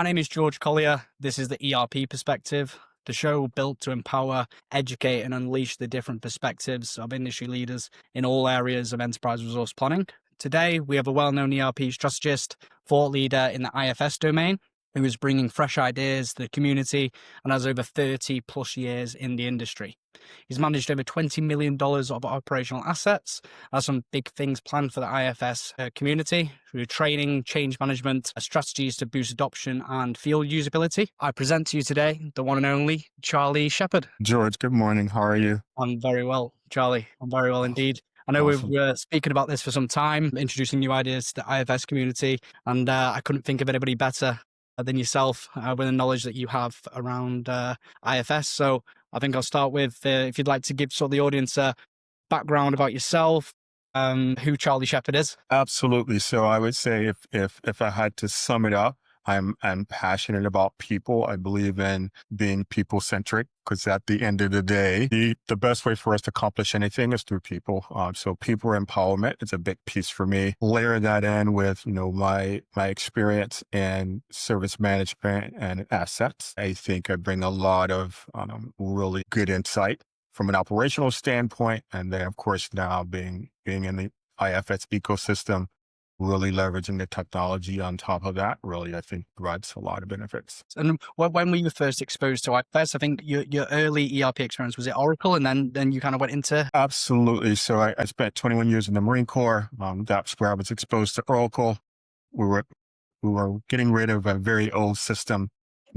My name is George Collier. This is the ERP Perspective, the show built to empower, educate, and unleash the different perspectives of industry leaders in all areas of enterprise resource planning. Today, we have a well-known ERP strategist, thought leader in the IFS domain, who is bringing fresh ideas to the community and has over 30 plus years in the industry. He's managed over $20 million of operational assets, has some big things planned for the IFS community through training, change management, strategies to boost adoption and field usability. I present to you today the one and only Charlie Shephard. George, good morning. How are you? I'm very well, Charlie. I'm very well indeed. I know Awesome. we've speaking about this for some time, introducing new ideas to the IFS community, and I couldn't think of anybody better than yourself with the knowledge that you have around IFS. So I think I'll start with, if you'd like to give sort of the audience a background about yourself, who Charlie Shephard is. Absolutely. So I would say if I had to sum it up, I'm passionate about people. I believe in being people centric because at the end of the day, the best way for us to accomplish anything is through people. So people empowerment is a big piece for me. Layer that in with, my experience in service management and assets. I think I bring a lot of really good insight from an operational standpoint. And then of course now being in the IFS ecosystem, really leveraging the technology on top of that, really, I think provides a lot of benefits. And when were you first exposed to IFS? I think your early ERP experience, was it Oracle? And then you kind of went into... Absolutely. So I spent 21 years in the Marine Corps. That's where I was exposed to Oracle. We were getting rid of a very old system,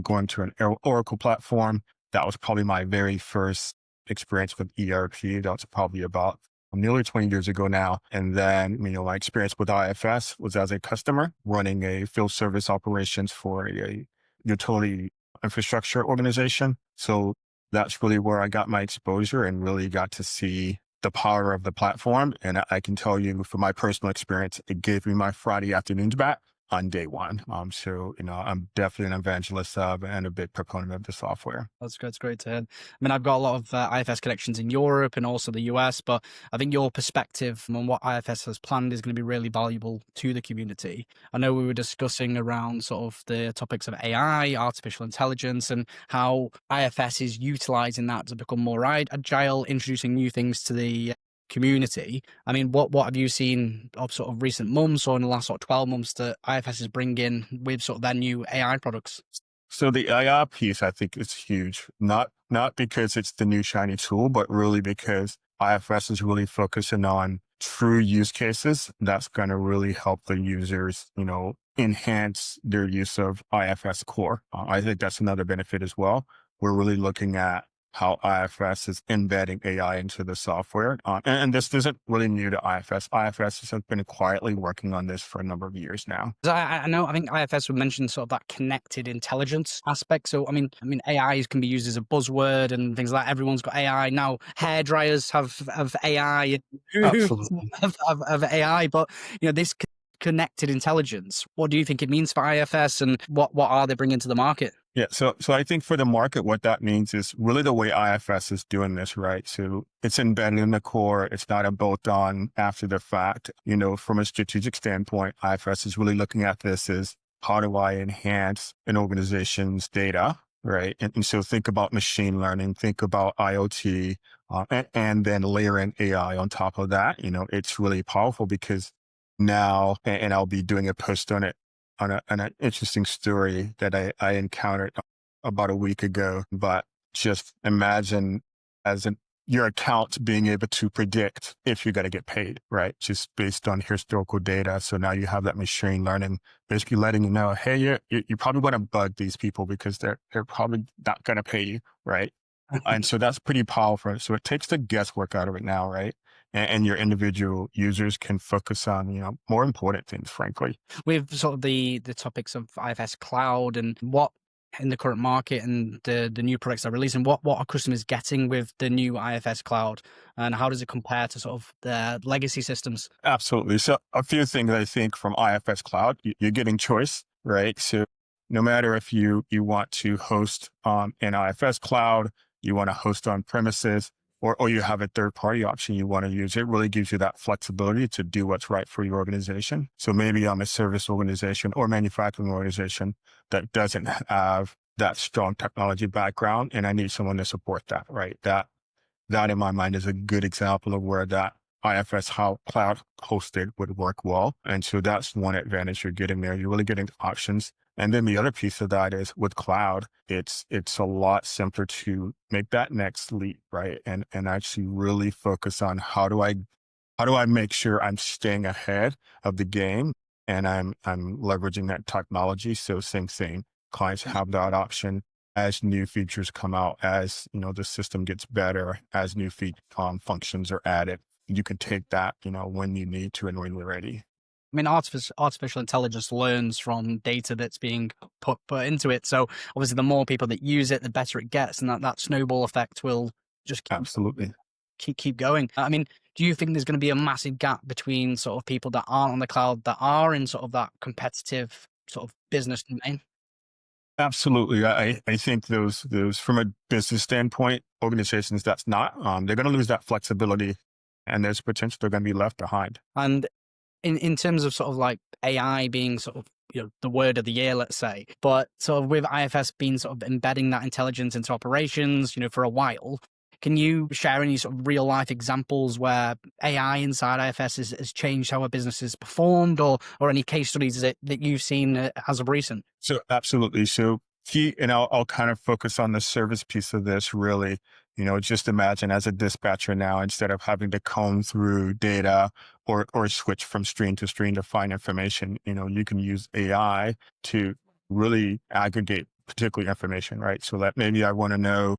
going to an Oracle platform. That was probably my very first experience with ERP. That was probably about nearly 20 years ago now. And then, my experience with IFS was as a customer running a field service operations for a utility infrastructure organization. So that's really where I got my exposure and really got to see the power of the platform. And I can tell you from my personal experience, it gave me my Friday afternoons back on day one. So, I'm definitely an evangelist of and a big proponent of the software. That's good. It's great to hear. I mean, I've got a lot of IFS connections in Europe and also the US, but I think your perspective on what IFS has planned is going to be really valuable to the community. I know we were discussing around sort of the topics of AI, artificial intelligence, and how IFS is utilizing that to become more agile, introducing new things to the community. I mean, what have you seen of sort of recent months or in the last sort of 12 months that IFS is bringing with sort of their new AI products? So the AI piece, I think, is huge. Not because it's the new shiny tool, but really because IFS is really focusing on true use cases that's going to really help the users, enhance their use of IFS core. I think that's another benefit as well. We're really looking at how IFS is embedding AI into the software. And this isn't really new to IFS. IFS has been quietly working on this for a number of years now. I know, I think IFS would mention sort of that connected intelligence aspect. So, I mean, AIs can be used as a buzzword and things like that. Everyone's got AI now. Hair dryers have AI, Absolutely. have AI, but this connected intelligence, what do you think it means for IFS and what are they bringing to the market? Yeah. So I think for the market, what that means is really the way IFS is doing this, right? So it's embedded in the core. It's not a bolt-on after the fact. From a strategic standpoint, IFS is really looking at this as how do I enhance an organization's data, right? And so think about machine learning, think about IoT, and then layer in AI on top of that. It's really powerful because now, and I'll be doing a post on it, on an interesting story that I encountered about a week ago. But just imagine your account being able to predict if you're going to get paid, right? Just based on historical data. So now you have that machine learning basically letting you know, hey, you probably want to bug these people because they're probably not going to pay you, right? And so that's pretty powerful. So it takes the guesswork out of it now, right? And your individual users can focus on, more important things, frankly. With sort of the topics of IFS Cloud and what in the current market and the new products they're releasing, what are customers getting with the new IFS Cloud and how does it compare to sort of the legacy systems? Absolutely. So a few things I think from IFS Cloud, you're getting choice, right? So no matter if you want to host in IFS Cloud, you want to host on premises, or you have a third party option you want to use. It really gives you that flexibility to do what's right for your organization. So maybe I'm a service organization or manufacturing organization that doesn't have that strong technology background, and I need someone to support that, right? That in my mind is a good example of where that IFS cloud hosted would work well. And so that's one advantage you're getting there. You're really getting options. And then the other piece of that is with cloud, it's a lot simpler to make that next leap, right? And actually really focus on how do I make sure I'm staying ahead of the game and I'm leveraging that technology. So same thing, clients have that option as new features come out, as the system gets better, as new functions are added. You can take that, when you need to and when you're ready. I mean, artificial intelligence learns from data that's being put into it. So obviously, the more people that use it, the better it gets, and that snowball effect will just Absolutely. keep going. I mean, do you think there's going to be a massive gap between sort of people that aren't on the cloud that are in sort of that competitive sort of business domain? Absolutely. I think those from a business standpoint, organizations that's not, they're going to lose that flexibility, and there's potential they're going to be left behind. And in terms of sort of like AI being sort of, the word of the year, let's say, but sort of with IFS being sort of embedding that intelligence into operations, for a while, can you share any sort of real life examples where AI inside IFS has changed how a business is performed, or any case studies that you've seen as of recent? So absolutely. So and I'll kind of focus on the service piece of this really. Just imagine as a dispatcher now, instead of having to comb through data or switch from stream to stream to find information, you can use AI to really aggregate particular information, right? So that maybe I want to know,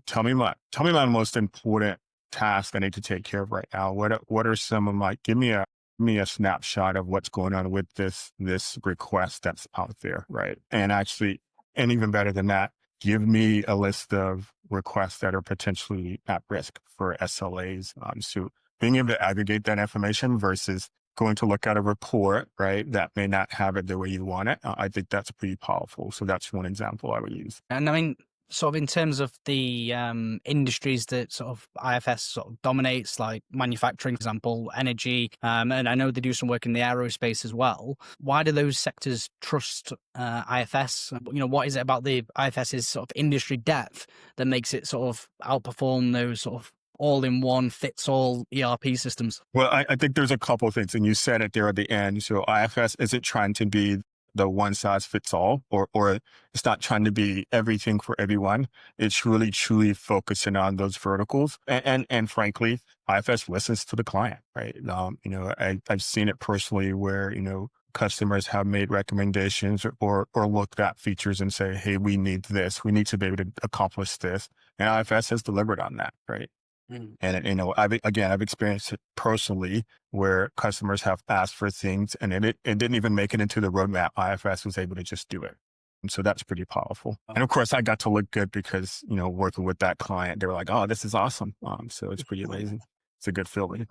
tell me my most important task I need to take care of right now. What are some of my, give me a snapshot of what's going on with this request that's out there, right? And even better than that, give me a list of requests that are potentially at risk for SLAs. So being able to aggregate that information versus going to look at a report, right, that may not have it the way you want it, I think that's pretty powerful. So that's one example I would use. And I mean, sort of in terms of the industries that sort of IFS sort of dominates, like manufacturing, for example, energy, and I know they do some work in the aerospace as well. Why do those sectors trust IFS? What is it about the IFS's sort of industry depth that makes it sort of outperform those sort of all-in-one fits-all ERP systems? Well, I think there's a couple of things, and you said it there at the end. So IFS isn't trying to be the one size fits all, or it's not trying to be everything for everyone. It's really truly focusing on those verticals. And frankly, IFS listens to the client, right? I've seen it personally where, customers have made recommendations or looked at features and say, hey, we need this. We need to be able to accomplish this. And IFS has delivered on that, right? And, I've experienced it personally where customers have asked for things and it didn't even make it into the roadmap. IFS was able to just do it. And so that's pretty powerful. And of course, I got to look good because, working with that client, they were like, oh, this is awesome. So it's pretty amazing. It's a good feeling.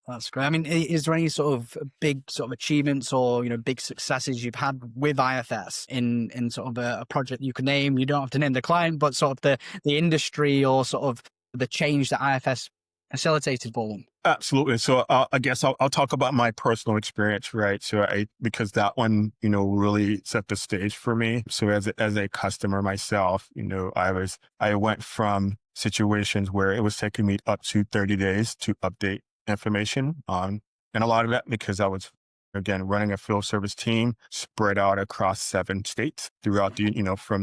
That's great. I mean, is there any sort of big sort of achievements or, big successes you've had with IFS in sort of a project you can name? You don't have to name the client, but sort of the industry or sort of the change that IFS facilitated for them? Absolutely. So I guess I'll talk about my personal experience, right? So because that one, really set the stage for me. So as a customer myself, I went from situations where it was taking me up to 30 days to update information. And a lot of that because I was, again, running a field service team spread out across 7 states throughout the,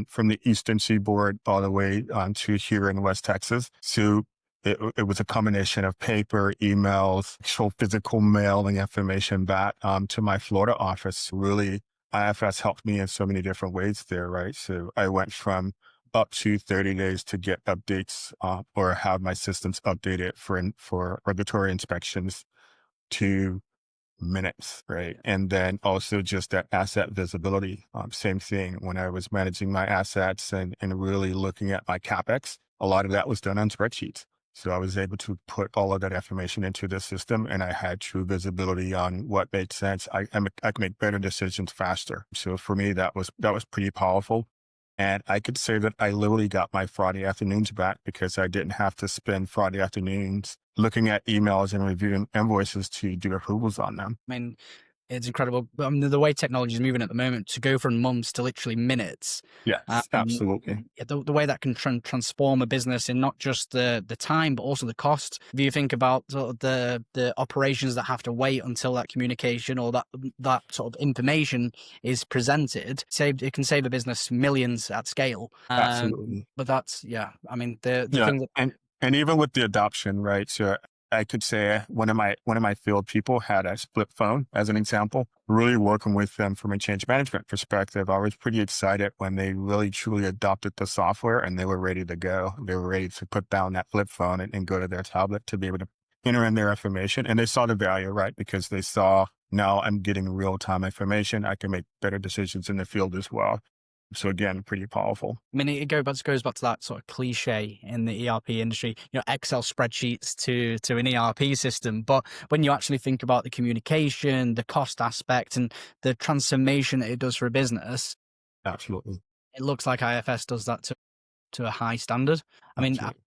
from the Eastern Seaboard all the way to here in West Texas. So it was a combination of paper, emails, actual physical mailing information back to my Florida office. Really, IFS helped me in so many different ways there, right? So I went from up to 30 days to get updates or have my systems updated for regulatory inspections to minutes, right? And then also just that asset visibility. Same thing when I was managing my assets and really looking at my CapEx, a lot of that was done on spreadsheets. So I was able to put all of that information into the system and I had true visibility on what made sense. I could make better decisions faster. So for me, that was pretty powerful. And I could say that I literally got my Friday afternoons back because I didn't have to spend Friday afternoons looking at emails and reviewing invoices to do approvals on them. I mean, it's incredible. The way technology is moving at the moment, to go from months to literally minutes, Yes, absolutely. the way that can transform a business in not just the time, but also the cost. If you think about sort of the operations that have to wait until that communication or that sort of information is presented, it can save a business millions at scale. Absolutely. But that's, yeah, I mean, the Yeah, thing that, and even with the adoption, right? So I could say one of my field people had a split phone as an example. Really working with them from a change management perspective, I was pretty excited when they really truly adopted the software and they were ready to go. They were ready to put down that flip phone and go to their tablet to be able to enter in their information. And they saw the value, right? Because they saw now I'm getting real time information. I can make better decisions in the field as well. So again, pretty powerful. I mean, goes back to that sort of cliche in the ERP industry, Excel spreadsheets to an ERP system. But when you actually think about the communication, the cost aspect, and the transformation that it does for a business, Absolutely. it looks like IFS does that to a high standard. I mean, Absolutely.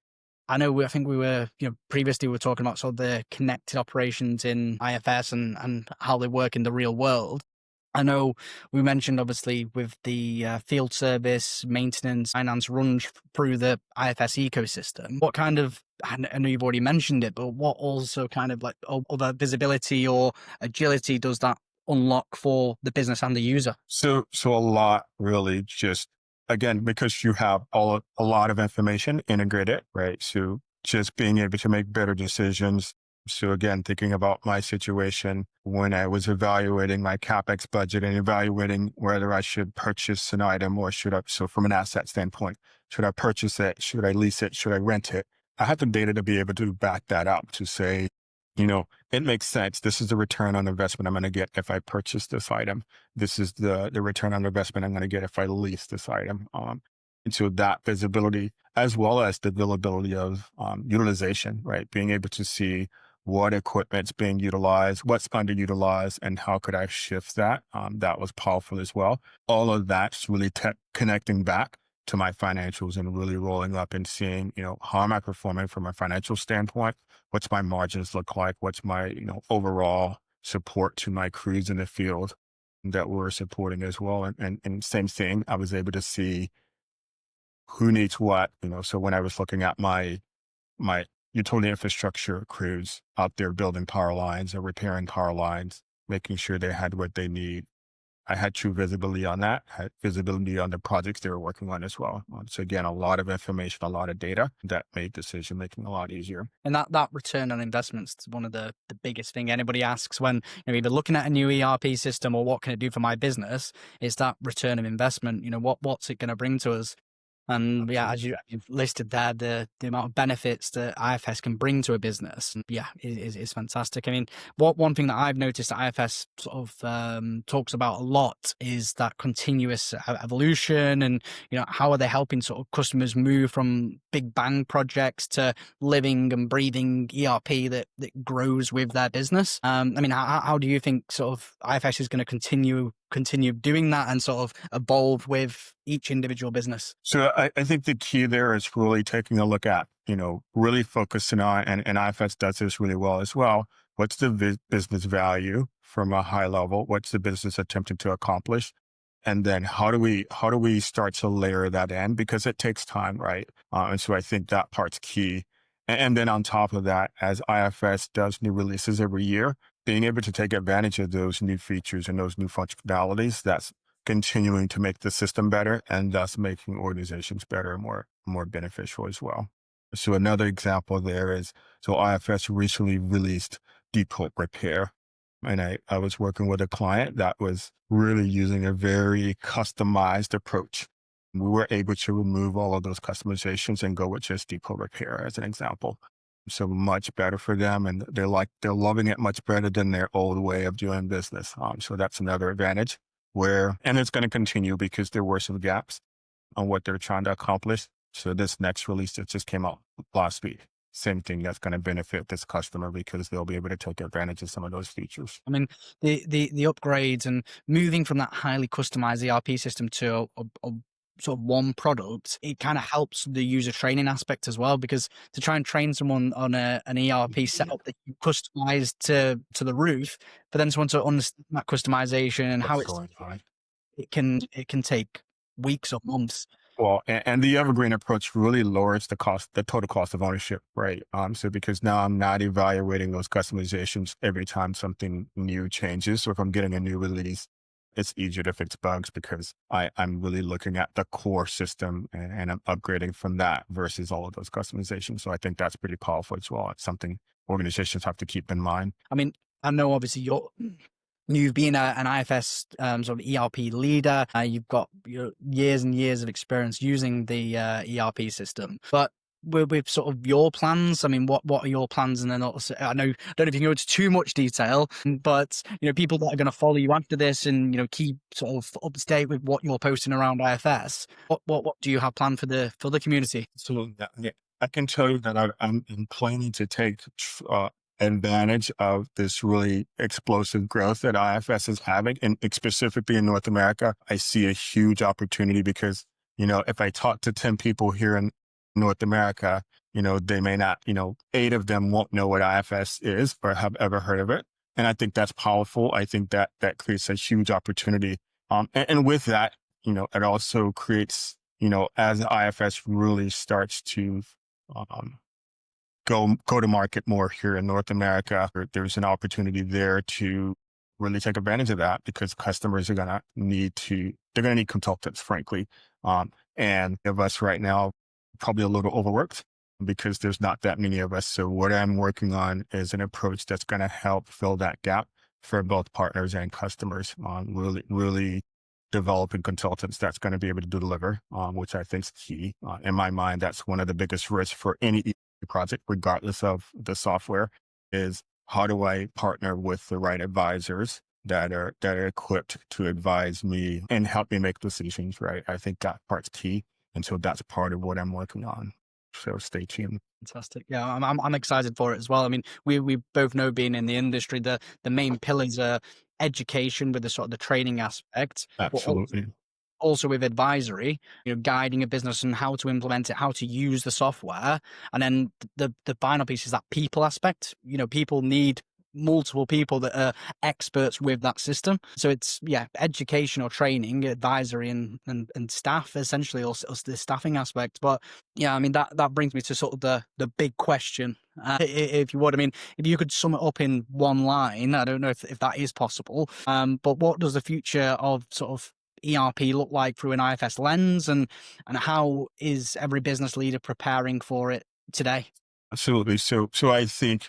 I know I think we were, previously we were talking about sort of the connected operations in IFS and how they work in the real world. I know we mentioned obviously with the field service, maintenance, finance runs through the IFS ecosystem. What kind of, I know you've already mentioned it, but what also kind of like other visibility or agility does that unlock for the business and the user? So a lot really just again because you have a lot of information integrated, right? So just being able to make better decisions. So again, thinking about my situation when I was evaluating my capex budget and evaluating whether I should purchase an item or should I. So from an asset standpoint, should I purchase it? Should I lease it? Should I rent it? I have the data to be able to back that up to say, it makes sense. This is the return on investment I'm going to get if I purchase this item. This is the return on investment I'm going to get if I lease this item. And so that visibility, as well as the availability of utilization, right? Being able to see what equipment's being utilized, what's underutilized, and how could I shift that? That was powerful as well. All of that's really connecting back to my financials and really rolling up and seeing, how am I performing from a financial standpoint? What's my margins look like? What's my, overall support to my crews in the field that we're supporting as well? And same thing, I was able to see who needs what, so when I was looking at my utility infrastructure crews out there building power lines or repairing power lines, making sure they had what they need, I had true visibility on that, had visibility on the projects they were working on as well. So again, a lot of information, a lot of data that made decision making a lot easier. And that return on investments is one of the biggest thing anybody asks when either looking at a new ERP system or what can it do for my business, is that return of investment. What's it going to bring to us? And yeah, as Absolutely. you've listed there, the amount of benefits that IFS can bring to a business, yeah, is fantastic. I mean, one thing that I've noticed that IFS sort of talks about a lot is that continuous evolution, and how are they helping sort of customers move from big bang projects to living and breathing ERP that grows with their business. I mean, how do you think sort of IFS is going to continue doing that and sort of evolve with each individual business? So I think the key there is really taking a look at, really focusing on, and IFS does this really well as well. What's the business value from a high level? What's the business attempting to accomplish? And then how do we start to layer that in? Because it takes time, right? And so I think that part's key. And then on top of that, as IFS does new releases every year, being able to take advantage of those new features and those new functionalities, that's continuing to make the system better and thus making organizations better and more beneficial as well. So another example there is, so IFS recently released depot repair. And I was working with a client that was really using a very customized approach. We were able to remove all of those customizations and go with just depot repair as an example. So much better for them. And they're loving it much better than their old way of doing business. So that's another advantage and it's going to continue because there were some gaps on what they're trying to accomplish. So this next release that just came out last week, same thing, that's going to benefit this customer because they'll be able to take advantage of some of those features. I mean, the upgrades and moving from that highly customized ERP system to a sort of one product, it kind of helps the user training aspect as well, because to try and train someone on an ERP Yeah. setup that you customize to the roof, but then someone to understand that customization and how What's it's going on? it can take weeks or months. Well, and the evergreen approach really lowers the total cost of ownership, right? So because now I'm not evaluating those customizations every time something new changes. So if I'm getting a new release, it's easier to fix bugs because I'm really looking at the core system and I'm upgrading from that versus all of those customizations. So I think that's pretty powerful as well. It's something organizations have to keep in mind. I mean, I know obviously you've been an IFS sort of ERP leader. You've got years and years of experience using the ERP system. But with sort of your plans, I mean, what are your plans? And then also, I don't know if you can go into too much detail, but people that are going to follow you after this and keep sort of up to date with what you're posting around IFS. What do you have planned for the community? So yeah, I can tell you that I'm planning to take advantage of this really explosive growth that IFS is having, and specifically in North America. I see a huge opportunity because if I talk to 10 people here in North America, they may not, 8 of them won't know what IFS is or have ever heard of it, and I think that's powerful. I think that creates a huge opportunity, and with that, it also creates as IFS really starts to um, go to market more here in North America, there's an opportunity there to really take advantage of that because customers are they're going to need consultants, frankly. And of us right now, probably a little overworked because there's not that many of us. So what I'm working on is an approach that's going to help fill that gap for both partners and customers on really developing consultants that's going to be able to deliver, which I think is key. In my mind, that's one of the biggest risks for any project, regardless of the software, is how do I partner with the right advisors that are equipped to advise me and help me make decisions, right? I think that part's key. And so that's part of what I'm working on. So stay tuned. Fantastic. Yeah, I'm excited for it as well. I mean, we both know, being in the industry, the main pillars are education with the sort of the training aspect, but Absolutely. also with advisory, guiding a business on how to implement it, how to use the software. And then the final piece is that people aspect. People need multiple people that are experts with that system. So it's, education or training, advisory, and staff, essentially, or the staffing aspect. But yeah, I mean, that brings me to sort of the big question, if you would. I mean, if you could sum it up in one line, I don't know if that is possible. But what does the future of sort of ERP look like through an IFS lens, and how is every business leader preparing for it today? Absolutely. So I think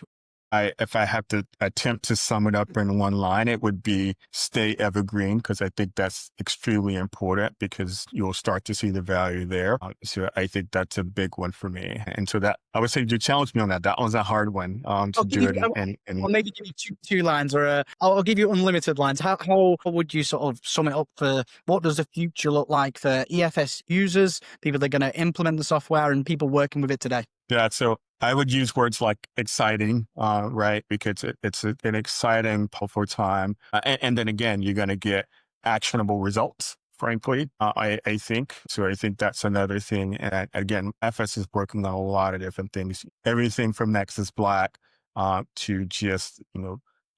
if I have to attempt to sum it up in one line, it would be stay evergreen, because I think that's extremely important because you'll start to see the value there. So I think that's a big one for me. And so that I would say you challenged me on that. That was a hard one I'll to give do you, it. I'll maybe give you two lines, or I'll give you unlimited lines. How would you sort of sum it up for what does the future look like for EFS users, people that are going to implement the software, and people working with it today? Yeah, so I would use words like exciting, right? Because an exciting, powerful time. And then again, you're going to get actionable results, frankly, I think. So I think that's another thing. And again, FS is working on a lot of different things, everything from Nexus Black to just,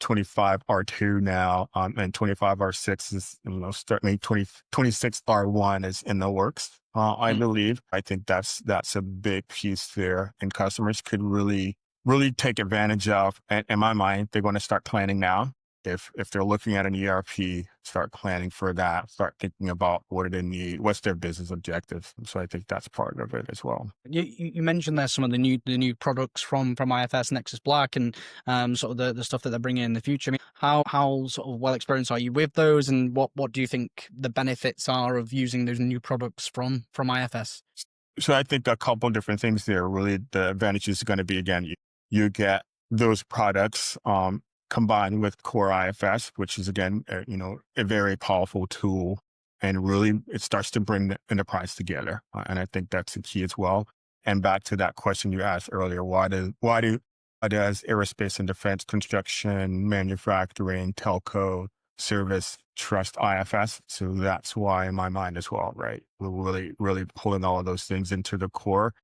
25 R2 now, and 25 R6 is, certainly 26 R1 is in the works. I believe. I think that's a big piece there, and customers could really take advantage of. And in my mind, they're going to start planning now. If they're looking at an ERP, start planning for that. Start thinking about what do they need, what's their business objectives. So I think that's part of it as well. You mentioned there some of the new products from IFS Nexus Black, and sort of the stuff that they're bringing in the future. I mean, how sort of well experienced are you with those, and what do you think the benefits are of using those new products from IFS? So I think a couple of different things there. Really, the advantage is going to be, again, you get those products combined with core IFS, which is, again, a very powerful tool. And really, it starts to bring the enterprise together. And I think that's the key as well. And back to that question you asked earlier, why does aerospace and defense, construction, manufacturing, telco, service trust IFS. So that's why in my mind as well, right? We're really, really pulling all of those things into the core.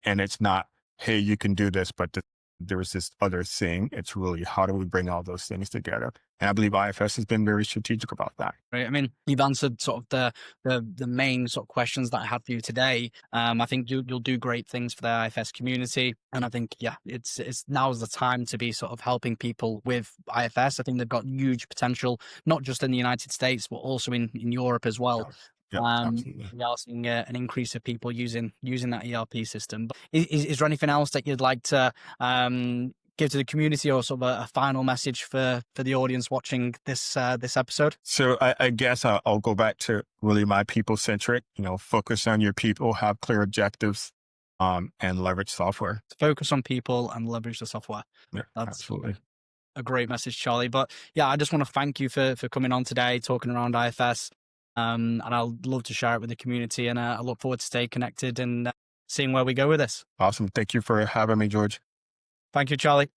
And it's not, hey, you can do this, but there's this other thing. It's really, how do we bring all those things together? And I believe IFS has been very strategic about that. Right. I mean, you've answered sort of the main sort of questions that I had for you today. I think you'll do great things for the IFS community, and I think it's now's the time to be sort of helping people with IFS. I think they've got huge potential, not just in the United States, but also in Europe as well. Yep, absolutely. We are seeing an increase of people using that ERP system. But is there anything else that you'd like to give to the community, or sort of a final message for the audience watching this episode? So I guess I'll go back to really my people centric, focus on your people, have clear objectives, and leverage software. Focus on people and leverage the software. Yeah, That's absolutely. a great message, Charlie. But yeah, I just want to thank you for coming on today, talking around IFS. And I'd love to share it with the community, and I look forward to stay connected and seeing where we go with this. Awesome. Thank you for having me, George. Thank you, Charlie.